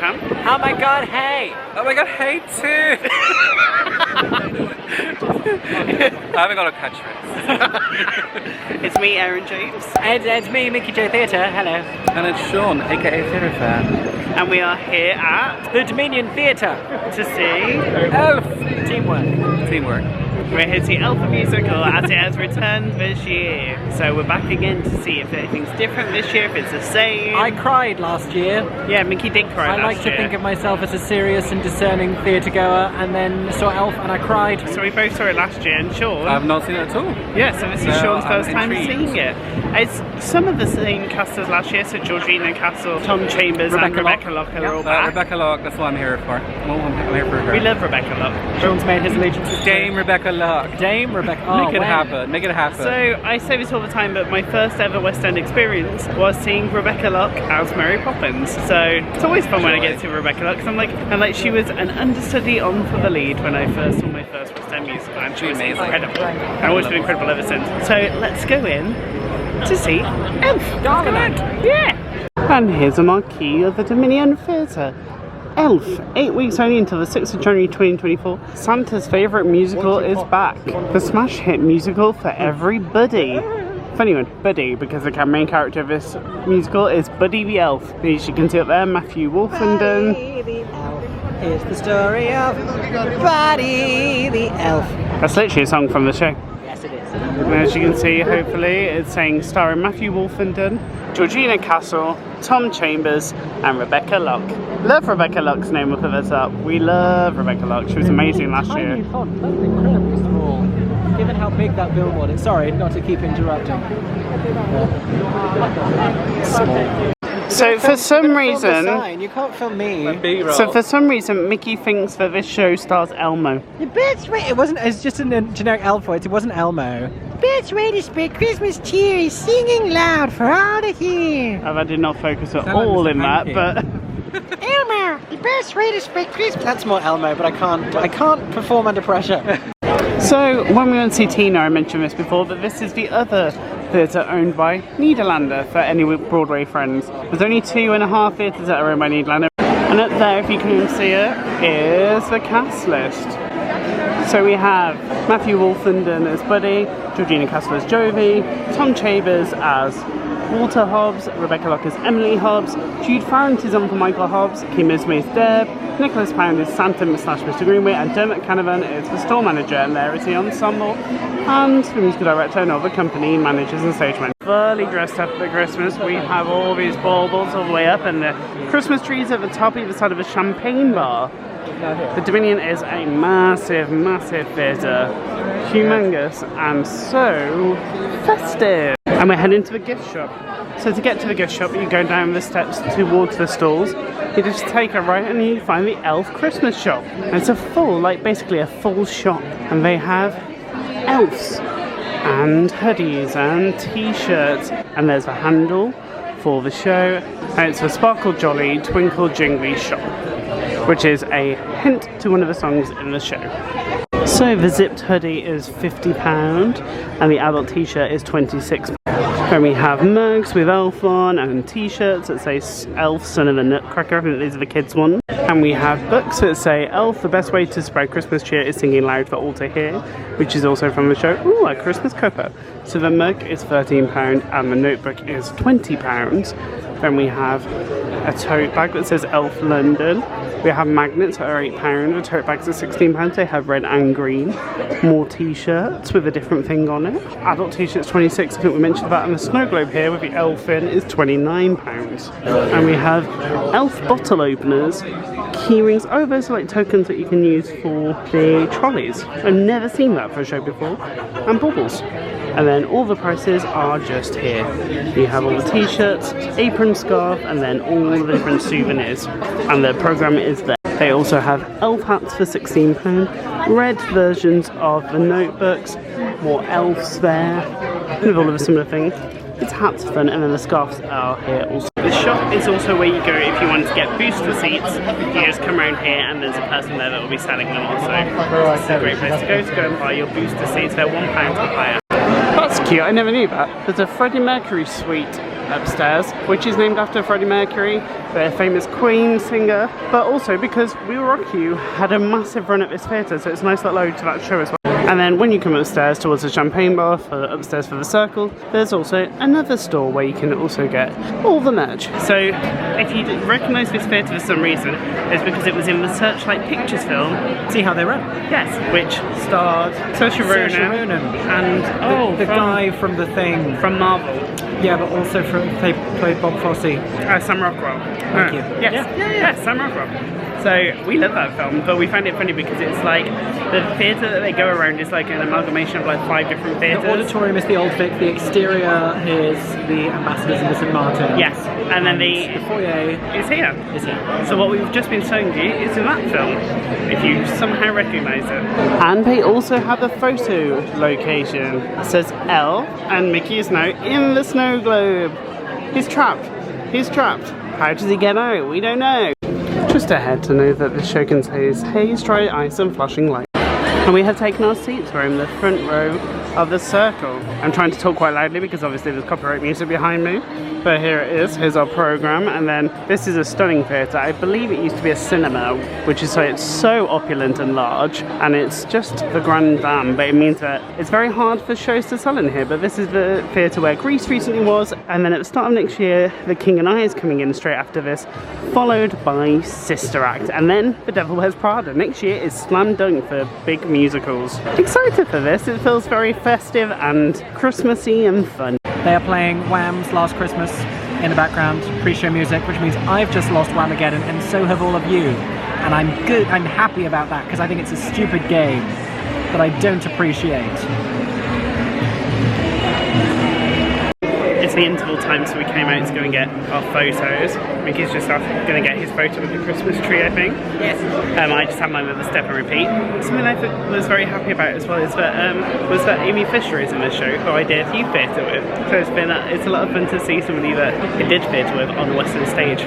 can. Oh my god, hey! Oh my god, hey too! I haven't got a catchphrase. It's me, Aeron James. It's me, Mickey J Theatre, hello. And it's Sean, aka Theatre Fan. And we are here at The Dominion Theatre. to see. Elf! Teamwork. Teamwork. We're here to see Elf the Musical as it has returned this year. So we're back again to see if anything's different this year, if it's the same. I cried last year. Yeah, Mickey did cry I last like to year. think of myself as a serious and discerning theatre goer, and then saw Elf and I cried. So we both saw it last year, and Sean. I've not seen it at all. Yeah, so this is So Sean's I'm first time intrigued. seeing it. It's some of the same cast as last year, so Georgina Castle, Tom Chambers and Rebecca Locke are all back. Rebecca Locke, that's what I'm here for. Well, I'm here for her. We love Rebecca Locke. Sean's made his allegiances to Dame Rebecca Locke. Dame Rebecca. Oh, Make it when? happen. Make it happen. So I say this all the time, but my first ever West End experience was seeing Rebecca Locke as Mary Poppins. So it's always fun when I get to see Rebecca Locke, because she was an understudy on for the lead when I first saw my first West End musical, and she was Amazing. incredible. I've always been incredible ever since. So let's go in to see Elf. Darling. Yeah. And here's a marquee of the Dominion Theatre. Elf, 8 weeks only until the 6th of January 2024. Santa's favourite musical is back. The smash hit musical for everybody. Funny one, Buddy, because the main character of this musical is Buddy the Elf. As you can see up there, Matthew Wolfenden. Buddy the Elf is the story of Buddy the Elf. That's literally a song from the show. Yes, it is. And as you can see, hopefully, it's saying starring Matthew Wolfenden, Georgina Castle, Tom Chambers, and Rebecca Locke. Love Rebecca Locke's name, we'll put this up. We love Rebecca Locke, she was amazing last year. Tiny font, that's incredibly small. Given how big that billboard is. Sorry, not to keep interrupting. Small. So for some reason, You can't film me. Mickey thinks that this show stars Elmo. The best way, it's just in a generic elf voice, it wasn't Elmo. Best way to spread Christmas cheer is singing loud for all to hear. I did not focus at Sound like all Mr. in that, Pancake. but Elmo, the best way to spread Christmas. That's more Elmo, but I can't perform under pressure. so when we went to see Tina, I mentioned this before, but this is the other theatre owned by Nederlander for any Broadway friends. There's only 2.5 theatres that are owned by Nederlander, and up there, if you can see it, is the cast list. So we have Matthew Wolfenden as Buddy, Georgina Castle as Jovi, Tom Chambers as Walter Hobbs, Rebecca Locke as Emily Hobbs, Jude Farrant is on for Michael Hobbs, Kim Ismay is Deb, Nicholas Pound is Santa / Mr. Greenway, and Dermot Canavan is the store manager, and there is the ensemble, and the musical director and all the company managers and stage managers. Fully dressed up for Christmas, we have all these baubles all the way up, and the Christmas trees at the top either side of a champagne bar. The Dominion is a massive, massive theatre, humongous and so festive. And we're heading to the gift shop. So to get to the gift shop, you go down the steps towards the stalls. You just take a right and you find the Elf Christmas shop. And it's basically a full shop. And they have elves and hoodies and t-shirts. And there's a handle for the show. And it's the Sparkle Jolly Twinkle Jingly shop, which is a hint to one of the songs in the show. So the zipped hoodie is £50 and the adult t-shirt is £26. Then we have mugs with Elf on and t-shirts that say Elf, Son of a Nutcracker. I think these are the kids' ones. And we have books that say Elf, the best way to spread Christmas cheer is singing loud for all to hear, which is also from the show. Ooh, a Christmas cuppa. So the mug is £13 and the notebook is £20. Then we have a tote bag that says Elf London. We have magnets that are £8. The tote bags are £16. They have red and green. More t-shirts with a different thing on it. Adult t-shirts £26. I think we mentioned that. And the snow globe here with the elf in is £29. And we have elf bottle openers, key rings. Oh, those are like tokens that you can use for the trolleys. I've never seen that for a show before. And baubles. And then all the prices are just here. You have all the t-shirts, apron, scarf, and then all the different souvenirs. And the programme is there. They also have elf hats for £16, red versions of the notebooks, more elves there, with all of a similar thing. It's hats fun, and then the scarves are here also. The shop is also where you go if you want to get booster seats. You just come around here and there's a person there that will be selling them also. It's a great place to go and buy your booster seats. They're £1 per hire. That's cute, I never knew that. There's a Freddie Mercury suite upstairs, which is named after Freddie Mercury, the famous Queen singer, but also because We Will Rock You had a massive run at this theatre, so it's a nice little ode to that show as well. And then when you come upstairs towards the champagne bar, upstairs for the Circle, there's also another store where you can also get all the merch. So if you recognise this theatre for some reason, it's because it was in the Searchlight Pictures film. See how they run. Yes, which starred Saoirse Ronan and the guy from The Thing. from Marvel. Yeah, but also played Bob Fosse. Sam Rockwell. Thank you. Yes. Yeah, Sam Rockwell. So we love that film, but we find it funny because it's like the theatre that they go around is like an amalgamation of like 5 different theatres. The auditorium is the Old Vic, the exterior is the Ambassadors and the St Martin. Yes, and then the foyer is here. is here. So what we've just been showing you is in that film, if you somehow recognise it. And they also have a photo location. It says L, and Mickey is now in the snow globe. He's trapped. He's trapped. How does he get out? We don't know. Just ahead to know that the show contains haze, dry ice and flashing light. And we have taken our seats. We're in the front row of the Circle. I'm trying to talk quite loudly because obviously there's copyright music behind me. But here it is, here's our programme, and then this is a stunning theatre. I believe it used to be a cinema, which is why it's so opulent and large, and it's just the Grand Dam, but it means that it's very hard for shows to sell in here. But this is the theatre where Grease recently was, and then at the start of next year, The King and I is coming in straight after this, followed by Sister Act, and then The Devil Wears Prada. Next year is slam dunk for big musicals. Excited for this, it feels very festive and Christmassy and fun. They are playing Wham's Last Christmas in the background, pre-show music, which means I've just lost Whamageddon, and so have all of you. And I'm happy about that, because I think it's a stupid game that I don't appreciate. It's the interval time, so we came out to go and get our photos. Mickey's just going to get his photo with the Christmas tree, I think. Yes. I just had mine with the step and repeat. Something I was very happy about as well is that was that Amy Fisher is in the show, who I did youth theatre with. So it's a lot of fun to see somebody that I did theatre with on the Western stage.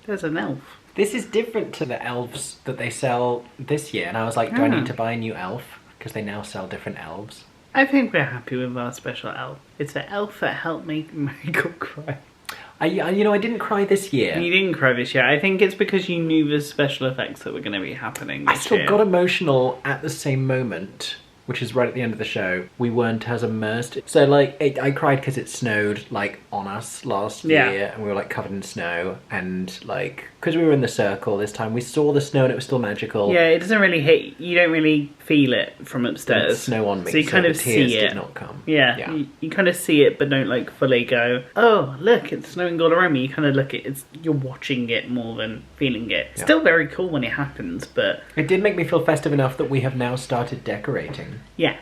There's an elf. This is different to the elves that they sell this year, and I was like, do I need to buy a new elf? Because they now sell different elves. I think we're happy with our special elf. It's the elf that helped make Michael cry. I didn't cry this year. You didn't cry this year. I think it's because you knew the special effects that were going to be happening this I still year. got emotional at the same moment, which is right at the end of the show. We weren't as immersed. So, like, I cried because it snowed, like, on us last year, and we were, like, covered in snow, and, like, because we were in the circle this time, we saw the snow and it was still magical. Yeah, it doesn't really hit. You don't really feel it from upstairs. There's snow on me, so you kind the of tears see it. did not come. Yeah, you kind of see it, but don't like fully go, oh look, it's snowing all around me. You kind of look at it. You're watching it more than feeling it. Yeah. Still very cool when it happens, but It did make me feel festive enough that we have now started decorating. yeah.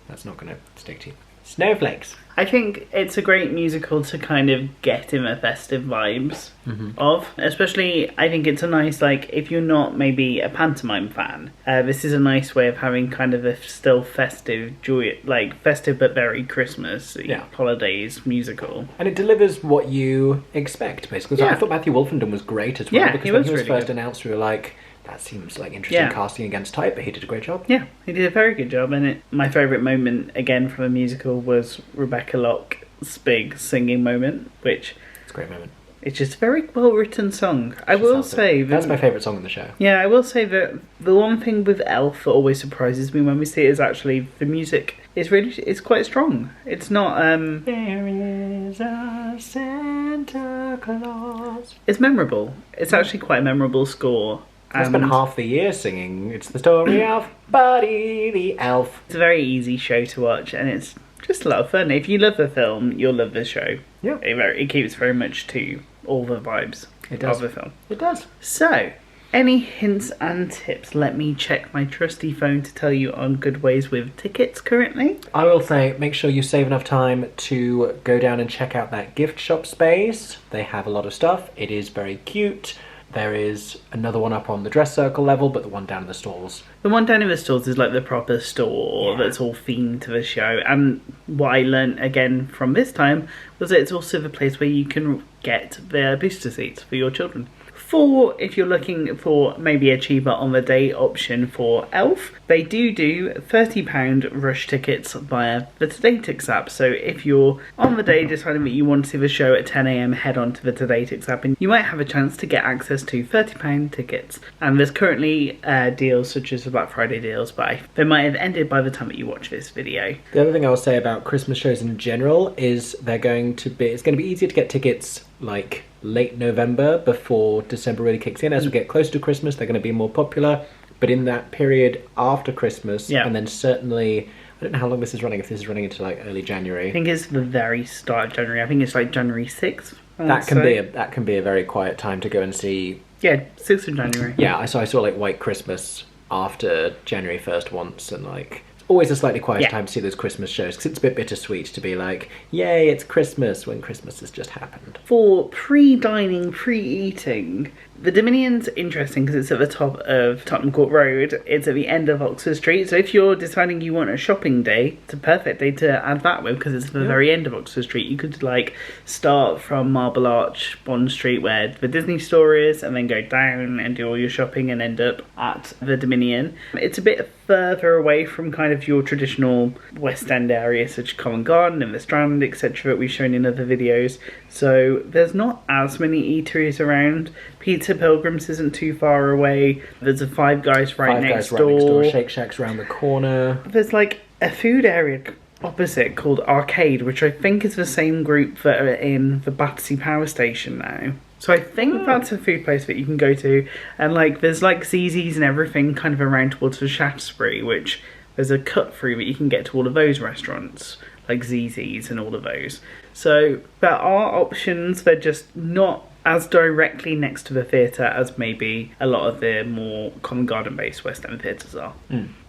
That's not going to stick to you. Snowflakes. I think it's a great musical to kind of get in the festive vibes of. Especially, I think it's a nice, like, if you're not maybe a pantomime fan, this is a nice way of having kind of a still festive, joy, like, festive but very Christmas holidays musical. And it delivers what you expect, basically. So I thought Matthew Wolfenden was great as well, Yeah, because he when was he was really first good. announced, we were like, that seems like interesting casting against type, but he did a great job. Yeah, he did a very good job, and my favourite moment, again, from the musical was Rebecca Locke's big singing moment, which... It's a great moment. It's just a very well-written song. I will say... That's my favourite song in the show. Yeah, I will say that the one thing with Elf that always surprises me when we see it is actually the music is really... It's quite strong. It's not... There is a Santa Claus. It's memorable. It's actually quite a memorable score. I spent half the year singing It's the Story of Buddy the Elf. It's a very easy show to watch, and it's just a lot of fun. If you love the film, you'll love the show. Yeah. It keeps very much to all the vibes of the film. It does. So, any hints and tips? Let me check my trusty phone to tell you on good ways with tickets currently. I will say, make sure you save enough time to go down and check out that gift shop space. They have a lot of stuff. It is very cute. There is another one up on the dress circle level, but the one down in the stalls. The one down in the stalls is like the proper store that's all themed to the show. And what I learnt again from this time was that it's also the place where you can get the booster seats for your children. If you're looking for maybe a cheaper on the day option for Elf, they do £30 rush tickets via the Todaytix app. So if you're on the day deciding that you want to see the show at 10 AM, head on to the Todaytix app and you might have a chance to get access to £30 tickets. And there's currently deals such as the Black Friday deals, but they might have ended by the time that you watch this video. The other thing I will say about Christmas shows in general is it's going to be easier to get tickets like late November before December really kicks in. As we get closer to Christmas, they're going to be more popular. But in that period after Christmas, and then certainly, I don't know how long this is running, if this is running into like early January. I think it's the very start of January. I think it's like January 6th. That can be a very quiet time to go and see. Yeah, 6th of January. Yeah, I saw like White Christmas after January 1st once, and like always a slightly quieter time to see those Christmas shows, because it's a bit bittersweet to be like, yay, it's Christmas, when Christmas has just happened. For pre-dining, pre-eating, the Dominion's interesting because it's at the top of Tottenham Court Road. It's at the end of Oxford Street, so if you're deciding you want a shopping day, it's a perfect day to add that with, because it's at the very end of Oxford Street. You could like start from Marble Arch, Bond Street, where the Disney store is, and then go down and do all your shopping and end up at the Dominion. It's a bit further away from kind of your traditional West End areas such as Covent Garden and the Strand, etc. that we've shown in other videos, so there's not as many eateries around. Pizza Pilgrims isn't too far away. There's a Five Guys right next door. Shake Shack's around the corner. There's like a food area opposite called Arcade, which I think is the same group that are in the Battersea Power Station now. So I think that's a food place that you can go to. And like there's like ZZ's and everything kind of around towards the Shaftesbury, which there's a cut through that you can get to all of those restaurants, like ZZ's and all of those. So there are options, they're just not as directly next to the theatre as maybe a lot of the more Covent Garden based West End theatres are.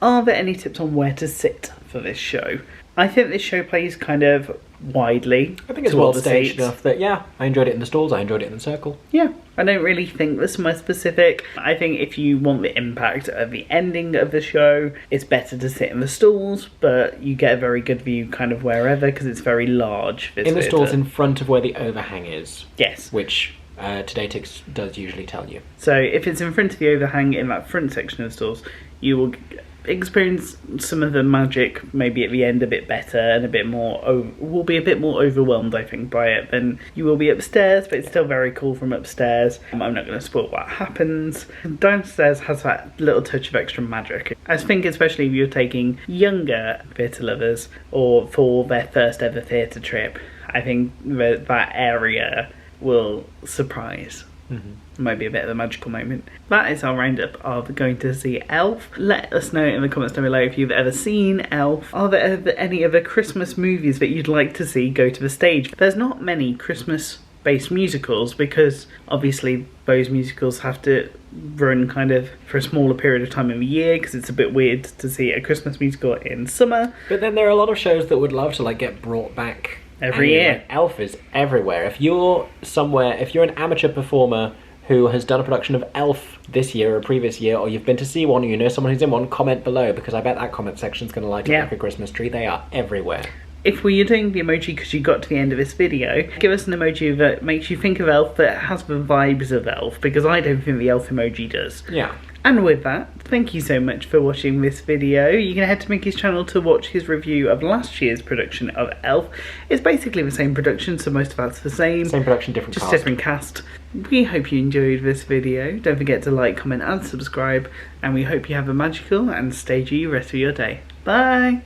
Are there any tips on where to sit for this show? I think this show plays kind of widely. I think it's well staged enough that, I enjoyed it in the stalls, I enjoyed it in the circle. Yeah, I don't really think there's much specific. I think if you want the impact of the ending of the show, it's better to sit in the stalls, but you get a very good view kind of wherever, because it's very large. In the stalls in front of where the overhang is. Yes. Which Todaytix does usually tell you. So if it's in front of the overhang in that front section of the stalls, you will experience some of the magic maybe at the end a bit better, and a bit more will be a bit more overwhelmed, I think, by it than you will be upstairs, but it's still very cool from upstairs. I'm not going to spoil what happens. Downstairs has that little touch of extra magic. I think especially if you're taking younger theatre lovers or for their first ever theatre trip, I think that area will surprise Might be a bit of a magical moment. That is our roundup of going to see Elf. Let us know in the comments down below if you've ever seen Elf. Are there any other Christmas movies that you'd like to see go to the stage? There's not many Christmas-based musicals because obviously those musicals have to run kind of for a smaller period of time of the year because it's a bit weird to see a Christmas musical in summer. But then there are a lot of shows that would love to like get brought back Every year. Like, Elf is everywhere. If you're an amateur performer who has done a production of Elf this year or previous year, or you've been to see one, or you know someone who's in one, comment below, because I bet that comment section's going to light up like a Christmas tree. They are everywhere. If you're doing the emoji because you got to the end of this video, give us an emoji that makes you think of Elf, that has the vibes of Elf, because I don't think the Elf emoji does. Yeah. And with that, thank you so much for watching this video. You can head to Mickey's channel to watch his review of last year's production of Elf. It's basically the same production, so most of that's the same. Same production, different just cast. different cast. We hope you enjoyed this video. Don't forget to like, comment and subscribe. And we hope you have a magical and stagey rest of your day. Bye!